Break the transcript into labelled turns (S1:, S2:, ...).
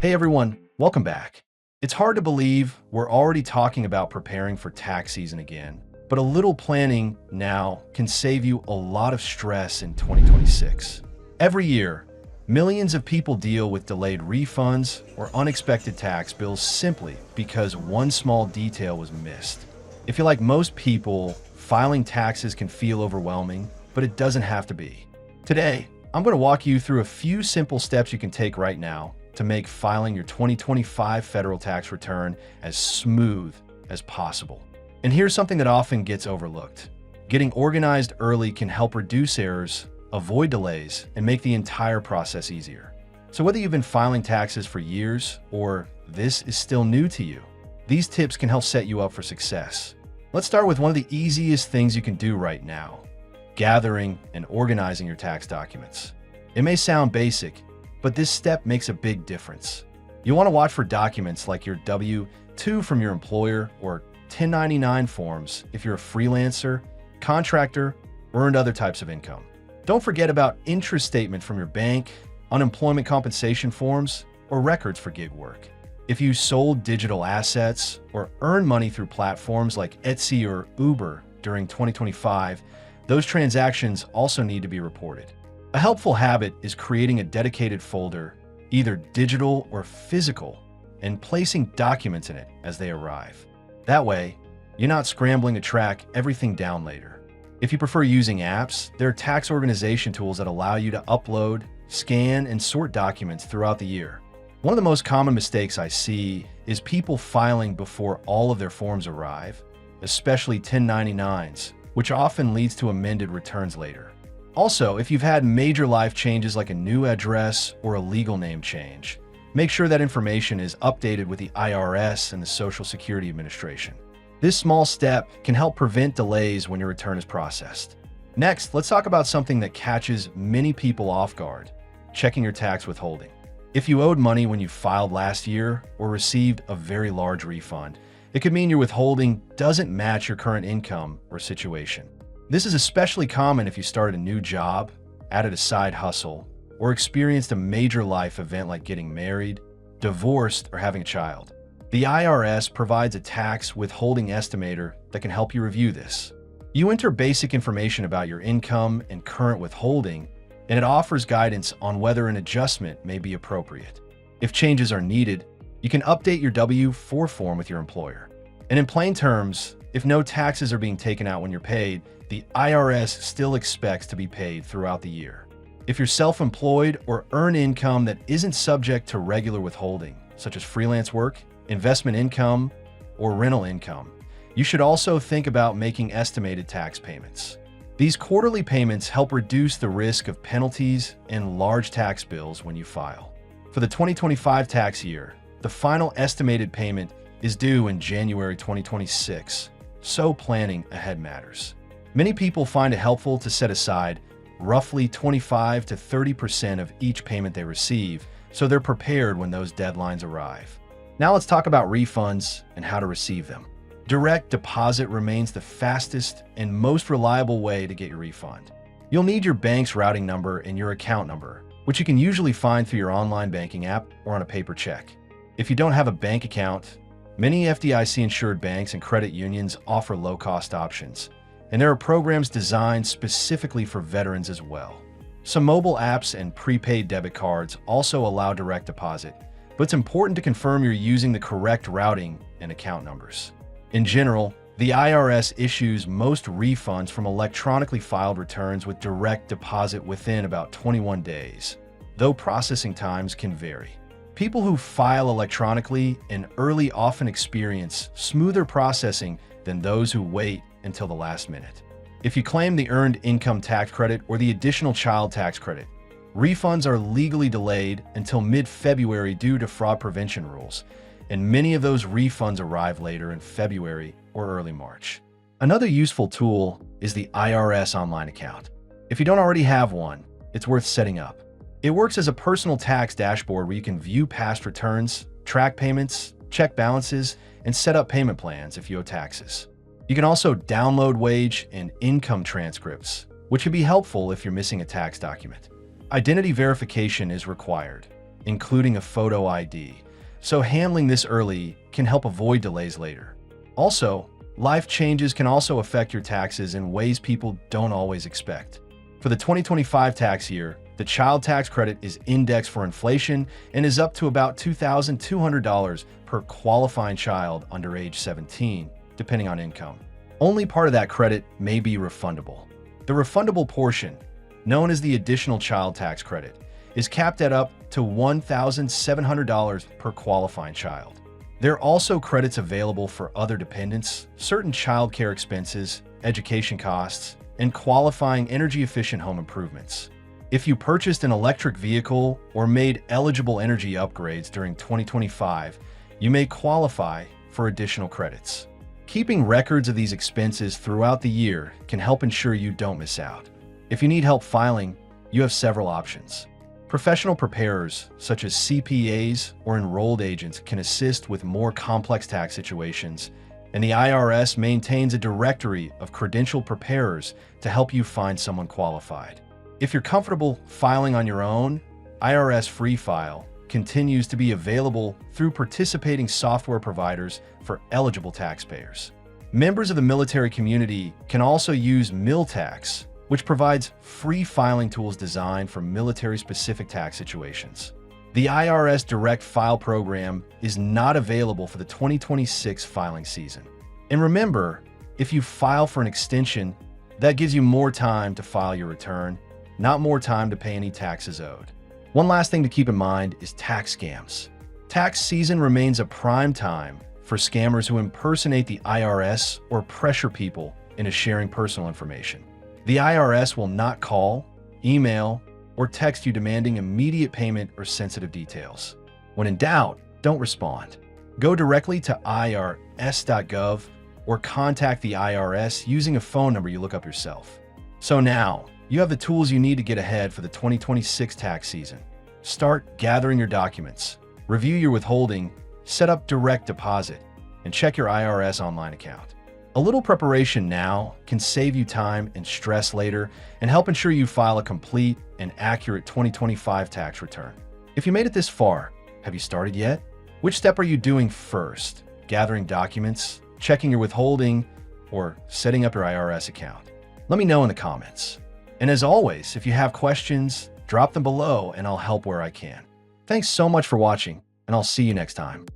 S1: Hey everyone, welcome back. It's hard to believe we're already talking about preparing for tax season again, but a little planning now can save you a lot of stress in 2026. Every year, millions of people deal with delayed refunds or unexpected tax bills simply because one small detail was missed. If you're like most people, filing taxes can feel overwhelming, but it doesn't have to be. Today, I'm going to walk you through a few simple steps you can take right now to make filing your 2025 federal tax return as smooth as possible. And here's something that often gets overlooked. Getting organized early can help reduce errors, avoid delays, and make the entire process easier. So whether you've been filing taxes for years or this is still new to you, these tips can help set you up for success. Let's start with one of the easiest things you can do right now: gathering and organizing your tax documents. It may sound basic, but this step makes a big difference. You'll want to watch for documents like your W-2 from your employer or 1099 forms if you're a freelancer, contractor, or earned other types of income. Don't forget about interest statement from your bank, unemployment compensation forms, or records for gig work. If you sold digital assets or earned money through platforms like Etsy or Uber during 2025, those transactions also need to be reported. A helpful habit is creating a dedicated folder, either digital or physical, and placing documents in it as they arrive. That way, you're not scrambling to track everything down later. If you prefer using apps, there are tax organization tools that allow you to upload, scan, and sort documents throughout the year. One of the most common mistakes I see is people filing before all of their forms arrive, especially 1099s, which often leads to amended returns later. Also, if you've had major life changes like a new address or a legal name change, make sure that information is updated with the IRS and the Social Security Administration. This small step can help prevent delays when your return is processed. Next, let's talk about something that catches many people off guard: checking your tax withholding. If you owed money when you filed last year or received a very large refund, it could mean your withholding doesn't match your current income or situation. This is especially common if you started a new job, added a side hustle, or experienced a major life event like getting married, divorced, or having a child. The IRS provides a tax withholding estimator that can help you review this. You enter basic information about your income and current withholding, and it offers guidance on whether an adjustment may be appropriate. If changes are needed, you can update your W-4 form with your employer. And in plain terms, if no taxes are being taken out when you're paid, the IRS still expects to be paid throughout the year. If you're self-employed or earn income that isn't subject to regular withholding, such as freelance work, investment income, or rental income, you should also think about making estimated tax payments. These quarterly payments help reduce the risk of penalties and large tax bills when you file. For the 2025 tax year, the final estimated payment is due in January 2026, so planning ahead matters. Many people find it helpful to set aside roughly 25 to 30% of each payment they receive, so they're prepared when those deadlines arrive. Now let's talk about refunds and how to receive them. Direct deposit remains the fastest and most reliable way to get your refund. You'll need your bank's routing number and your account number, which you can usually find through your online banking app or on a paper check. If you don't have a bank account, many FDIC-insured banks and credit unions offer low-cost options, and there are programs designed specifically for veterans as well. Some mobile apps and prepaid debit cards also allow direct deposit, but it's important to confirm you're using the correct routing and account numbers. In general, the IRS issues most refunds from electronically filed returns with direct deposit within about 21 days, though processing times can vary. People who file electronically and early often experience smoother processing than those who wait until the last minute. If you claim the Earned Income Tax Credit or the Additional Child Tax Credit, refunds are legally delayed until mid-February due to fraud prevention rules, and many of those refunds arrive later in February or early March. Another useful tool is the IRS online account. If you don't already have one, it's worth setting up. It works as a personal tax dashboard where you can view past returns, track payments, check balances, and set up payment plans if you owe taxes. You can also download wage and income transcripts, which can be helpful if you're missing a tax document. Identity verification is required. including a photo ID. So handling this early can help avoid delays later. Also, life changes can also affect your taxes in ways people don't always expect. For the 2025 tax year, the child tax credit is indexed for inflation and is up to about $2,200 per qualifying child under age 17, depending on income. Only part of that credit may be refundable. The refundable portion, known as the additional child tax credit, is capped at up to $1,700 per qualifying child. There are also credits available for other dependents, certain child care expenses, education costs, and qualifying energy-efficient home improvements. If you purchased an electric vehicle or made eligible energy upgrades during 2025, you may qualify for additional credits. Keeping records of these expenses throughout the year can help ensure you don't miss out. If you need help filing, you have several options. Professional preparers, such as CPAs or enrolled agents, can assist with more complex tax situations, and the IRS maintains a directory of credentialed preparers to help you find someone qualified. If you're comfortable filing on your own, IRS Free File continues to be available through participating software providers for eligible taxpayers. Members of the military community can also use MilTax, which provides free filing tools designed for military-specific tax situations. The IRS Direct File program is not available for the 2026 filing season. And remember, if you file for an extension, that gives you more time to file your return, not more time to pay any taxes owed. One last thing to keep in mind is tax scams. Tax season remains a prime time for scammers who impersonate the IRS or pressure people into sharing personal information. The IRS will not call, email, or text you demanding immediate payment or sensitive details. When in doubt, don't respond. Go directly to irs.gov or contact the IRS using a phone number you look up yourself. So now, you have the tools you need to get ahead for the 2026 tax season. Start gathering your documents, review your withholding, set up direct deposit, and check your IRS online account. A little preparation now can save you time and stress later and help ensure you file a complete and accurate 2025 tax return. If you made it this far, have you started yet? Which step are you doing first? Gathering documents, checking your withholding, or setting up your IRS account? Let me know in the comments. And as always, if you have questions, drop them below and I'll help where I can. Thanks so much for watching, and I'll see you next time.